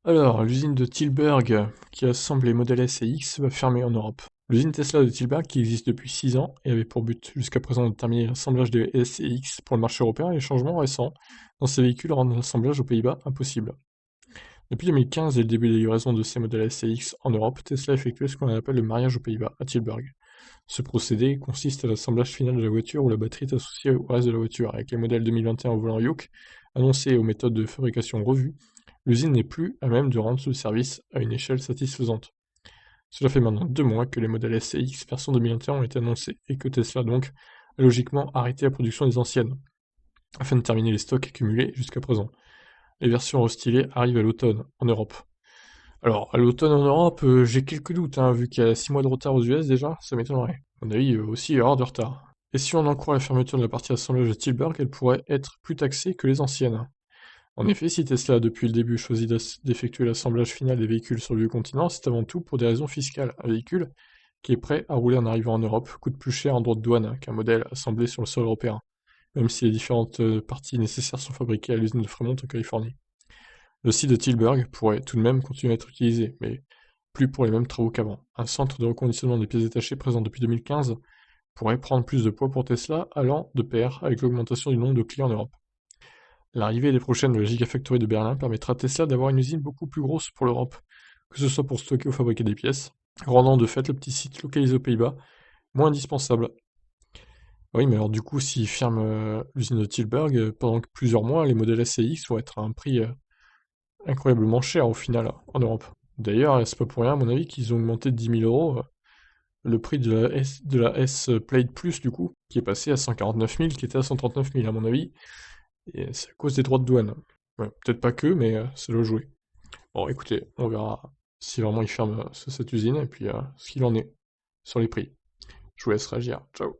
Alors, l'usine de Tilburg, qui assemble les modèles S et X, va fermer en Europe. L'usine Tesla de Tilburg, qui existe depuis 6 ans et avait pour but jusqu'à présent de terminer l'assemblage des S et X pour le marché européen, les changements récents dans ces véhicules rendent l'assemblage aux Pays-Bas impossible. Depuis 2015 et le début des livraisons de ces modèles S et X en Europe, Tesla effectuait ce qu'on appelle le mariage aux Pays-Bas, à Tilburg. Ce procédé consiste à l'assemblage final de la voiture où la batterie est associée au reste de la voiture. Avec les modèles 2021 au volant Yoke, annoncés et aux méthodes de fabrication revues, l'usine n'est plus à même de rendre ce service à une échelle satisfaisante. Cela fait maintenant 2 mois que les modèles S et X version 2021 ont été annoncés et que Tesla donc a logiquement arrêté la production des anciennes, afin de terminer les stocks accumulés jusqu'à présent. Les versions restylées arrivent à l'automne, en Europe. Alors, à l'automne en Europe, j'ai quelques doutes, hein, vu qu'il y a 6 mois de retard aux US déjà, ça m'étonnerait. À mon avis, aussi, il y aura de retard. Et si on en croit la fermeture de la partie assemblage de Tilburg, elle pourrait être plus taxée que les anciennes. En effet, si Tesla a depuis le début choisi d'effectuer l'assemblage final des véhicules sur le vieux continent, c'est avant tout pour des raisons fiscales. Un véhicule qui est prêt à rouler en arrivant en Europe coûte plus cher en droit de douane qu'un modèle assemblé sur le sol européen, même si les différentes parties nécessaires sont fabriquées à l'usine de Fremont en Californie. Le site de Tilburg pourrait tout de même continuer à être utilisé, mais plus pour les mêmes travaux qu'avant. Un centre de reconditionnement des pièces détachées présent depuis 2015 pourrait prendre plus de poids pour Tesla, allant de pair avec l'augmentation du nombre de clients en Europe. L'arrivée des prochaines de la Gigafactory de Berlin permettra à Tesla d'avoir une usine beaucoup plus grosse pour l'Europe, que ce soit pour stocker ou fabriquer des pièces, rendant de fait le petit site localisé aux Pays-Bas moins indispensable. Oui, mais alors du coup, s'ils ferment l'usine de Tilburg, pendant plusieurs mois, les modèles S et X vont être à un prix incroyablement cher au final en Europe. D'ailleurs, c'est pas pour rien, à mon avis, qu'ils ont augmenté de 10 000 € le prix de la S Plate Plus, du coup, qui est passé à 149 000, qui était à 139 000, à mon avis, et c'est à cause des droits de douane. Ouais, peut-être pas que, mais ça doit jouer. Bon, écoutez, on verra si vraiment ils ferment cette usine, et puis ce qu'il en est sur les prix. Je vous laisse réagir. Ciao.